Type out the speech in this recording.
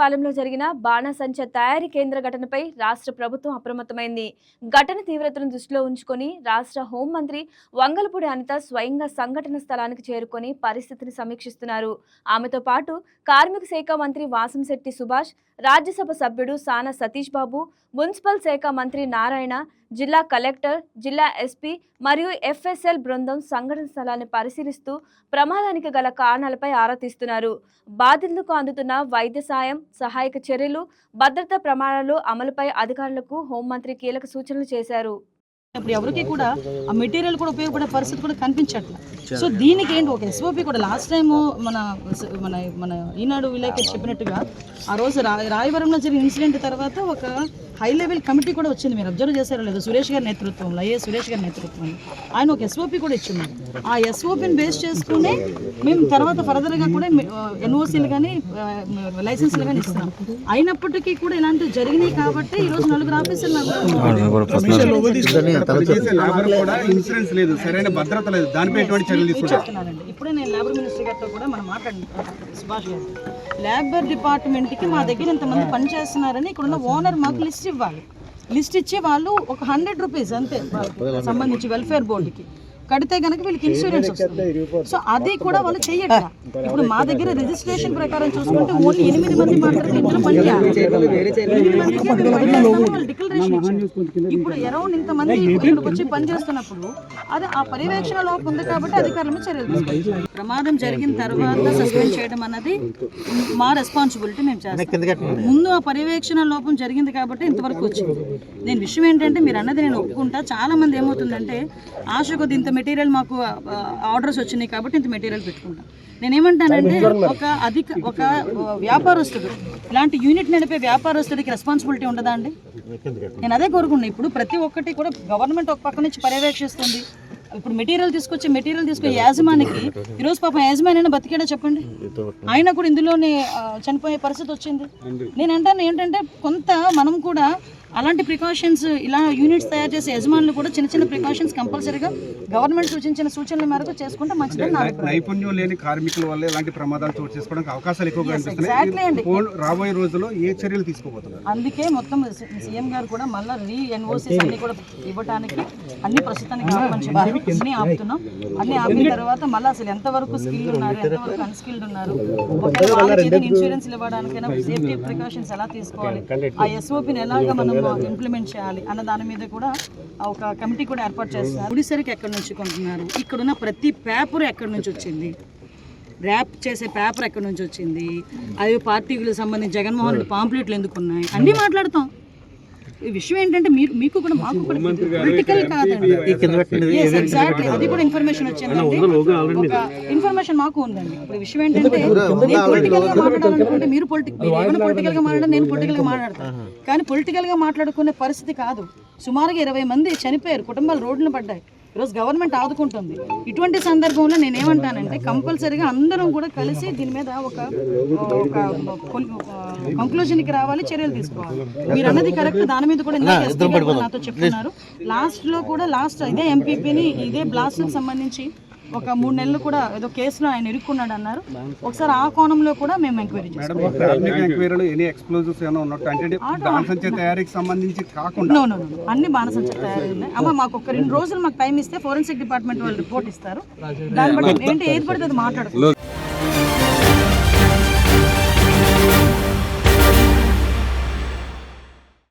రావులపాలెంలో జరిగిన బాణసంచ తయారీ కేంద్ర ఘటనపై రాష్ట్ర ప్రభుత్వం అప్రమత్తమైంది. ఘటన తీవ్రతను దృష్టిలో ఉంచుకొని రాష్ట్ర హోంమంత్రి వంగలపూడి అనిత స్వయంగా సంఘటన స్థలానికి చేరుకొని పరిస్థితిని సమీక్షిస్తున్నారు. ఆమెతో పాటు కార్మిక శాఖ మంత్రి వాసంశెట్టి సుభాష్, రాజ్యసభ సభ్యుడు సానా సతీష్ బాబు, మున్సిపల్ శాఖ మంత్రి నారాయణ, జిల్లా కలెక్టర్, జిల్లా ఎస్పీ మరియు ఎఫ్ఎస్ఎల్ బృందం సంఘటన స్థలాన్ని పరిశీలిస్తూ ప్రమాదానికి గల కారణాలపై ఆరా తీస్తున్నారు. బాధితులకు అందుతున్న వైద్య సాయం, సహాయక చర్యలు, భద్రతా ప్రమాణాలు అమలుపై అధికారులకు హోంమంత్రి కీలక సూచనలు చేశారు. ఇప్పుడు ఎవరికి కూడా ఆ మెటీరియల్ కూడా ఉపయోగపడే పరిస్థితి కూడా కనిపించట్లేదు. సో దీనికి ఏంటి ఒక ఎస్ఓపి కూడా లాస్ట్ టైము మన మన మన ఈనాడు విలేకరు చెప్పినట్టుగా ఆ రోజు రాయవరంలో జరిగిన ఇన్సిడెంట్ తర్వాత ఒక హై లెవెల్ కమిటీ కూడా వచ్చింది. మీరు అబ్జర్వ్ చేశారో లేదు, సురేష్ గారి నేతృత్వంలో, సురేష్ గారి నేతృత్వంలో ఆయన ఒక ఎస్ఓపి కూడా ఇచ్చున్నారు. ఆ ఎస్ఓపిని బేస్ చేసుకునే మేము తర్వాత ఫర్దర్గా కూడా ఎన్ఓసీలు కానీ లైసెన్స్లు కానీ ఇస్తాం. అయినప్పటికీ కూడా ఇలాంటివి జరిగినాయి కాబట్టి ఈరోజు 4 ఆఫీసులు చెప్తున్నారండి. ఇప్పుడే నేను లేబర్ మినిస్టర్ గారితో కూడా మనం మాట్లాడిన సుభాష్ గారు, లేబర్ డిపార్ట్మెంట్కి మా దగ్గర ఇంతమంది పనిచేస్తున్నారని ఇక్కడ ఉన్న ఓనర్ మాకు లిస్ట్ ఇవ్వాలి. లిస్ట్ ఇచ్చి వాళ్ళు ఒక 100 రూపీస్ అంతే సంబంధించి వెల్ఫేర్ బోర్డుకి కడితే కనుక వీళ్ళకి ఇన్సూరెన్స్ వస్తుంది. సో అది కూడా వాళ్ళు చెయ్యట్లా. ఇప్పుడు మా దగ్గర రిజిస్ట్రేషన్ ప్రకారం చూసుకుంటే ఓన్లీ 8 మంది మాత్రమే ఇందులో పనిచేయాలి. 8 మందికి వాళ్ళు డిక్లరేషన్ ఇచ్చారు. ఇప్పుడు అరౌండ్ ఇంతమంది ఇక్కడికి వచ్చి పనిచేస్తున్నప్పుడు అది ఆ పర్యవేక్షణ లోపం ఉంది కాబట్టి అధికారుల మీద చర్యలు తీసుకోవాలి. ప్రమాదం జరిగిన తర్వాత సస్పెండ్ చేయడం అన్నది మా రెస్పాన్సిబిలిటీ, మేము చేస్తాం. ముందు ఆ పర్యవేక్షణ లోపం జరిగింది కాబట్టి ఇంతవరకు వచ్చింది. నేను విషయం ఏంటంటే మీరు అన్నది నేను ఒప్పుకుంటా. చాలా మంది ఏమవుతుందంటే ఆశ కొద్ది ఇంత మెటీరియల్ మాకు ఆర్డర్స్ వచ్చినాయి కాబట్టి ఇంత మెటీరియల్ పెట్టుకుంటాం. నేనేమంటానంటే ఒక వ్యాపారస్తుడు, ఇలాంటి యూనిట్ నడిపే వ్యాపారస్తుడికి రెస్పాన్సిబిలిటీ ఉండదా అండి? నేను అదే కోరుకున్నా. ఇప్పుడు ప్రతి ఒక్కటి కూడా గవర్నమెంట్ ఒక పక్క నుంచి పర్యవేక్షిస్తుంది. ఇప్పుడు మెటీరియల్ తీసుకునే యాజమానికి ఈరోజు పాపం యాజమాని బతికేడా చెప్పండి? ఆయన కూడా ఇందులోనే చనిపోయే పరిస్థితి వచ్చింది. నేను అంటాను ఏంటంటే కొంత మనం కూడా అలాంటి ప్రికాషన్స్, ఇలా యూనిట్స్ తయారు చేసే యజమానులు కూడా చిన్న చిన్న ప్రికాషన్స్ కంపల్సరీగా గవర్నమెంట్ సూచించిన సూచనల మేరకు చేసుకుంటే మంచిదని. నైపుణ్యం లేని కార్మికుల వల్ల ఇలాంటి ప్రమాదాలు చోటు చేసుకోవడానికి అవకాశాలు ఎక్కువగా కనిపిస్తున్నాయి. రాబోయే రోజుల్లో ఏ చర్యలు తీసుకోబోతున్నారు? అందుకే మొత్తం సీఎం గారు కూడా మళ్ళీ రీ-ఎన్ఓసీస్ అన్ని కూడా ఇవ్వడానికి అన్ని ప్రస్తుతానికి అన్ని ఆపుతున్నాం. అన్ని ఆపిన తర్వాత మళ్ళీ అసలు ఎంతవరకు స్కిల్ ఉన్నారు, ఎంతవరకు అన్స్కిల్డ్ ఉన్నారు, ఒకవేళ వాళ్ళకి ఏదైనా ఇన్సూరెన్స్లు ఇవ్వడానికైనా సేఫ్టీ ప్రికాషన్స్ ఎలా తీసుకోవాలి, ఆ ఎస్ఓపిని ఎలాగా మనం ఇంప్లిమెంట్ చేయాలి అన్న దాని మీద కూడా ఒక కమిటీ కూడా ఏర్పాటు చేస్తున్నారు. గుడిసరికి ఎక్కడి నుంచి కొంటున్నారు, ఇక్కడున్న ప్రతి పేపర్ ఎక్కడి నుంచి వచ్చింది, ర్యాప్ చేసే పేపర్ ఎక్కడి నుంచి వచ్చింది, అవి పార్టీలకు సంబంధించి జగన్మోహన్ రెడ్డి పాంప్లెట్లు ఎందుకు ఉన్నాయి, అన్నీ మాట్లాడతాం. ఈ విషయం ఏంటంటే మాకు కూడా పొలిటికల్ కాదండి. ఎగ్జాక్ట్లీ అది కూడా ఇన్ఫర్మేషన్ వచ్చిందండి. ఒక ఇన్ఫర్మేషన్ మాకు ఉందండి. ఇప్పుడు విషయం ఏంటంటే నేను పొలిటికల్ గా మాట్లాడాలనుకుంటే మీరు ఏమైనా పొలిటికల్ గా మాట్లాడాలి, నేను పొలిటికల్ గా మాట్లాడతాను. కానీ పొలిటికల్ గా మాట్లాడుకునే పరిస్థితి కాదు. సుమారుగా 20 మంది చనిపోయారు, కుటుంబాలు రోడ్డున పడ్డాయి. ఈరోజు గవర్నమెంట్ ఆదుకుంటుంది. ఇటువంటి సందర్భంలో నేనేమంటానంటే కంపల్సరీగా అందరం కూడా కలిసి దీని మీద ఒక కంక్లూజన్కి రావాలి, చర్యలు తీసుకోవాలి. మీరు అన్నది కరెక్ట్. దాని మీద కూడా నాతో చెప్తున్నారు. లాస్ట్ ఇదే ఎంపీపీని ఇదే బ్లాస్ట్కి సంబంధించి ఒక 3 నెలలు కూడా ఏదో కేసులో ఆయన ఇరుక్కున్నాడు అన్నారు. ఒకసారి ఆ కోణంలో కూడా మేము ఎంక్వైరీ చేస్తాం. అన్ని బాణసంచ తయారీ ఉన్నాయి. అమ్మ మాకు ఒక 2 రోజులు మాకు టైం ఇస్తే ఫోరెన్సిక్ డిపార్ట్మెంట్ వాళ్ళు రిపోర్ట్ ఇస్తారు. దాన్ని బట్టి ఏంటి ఏది పడితే అది మాట్లాడుతుంది.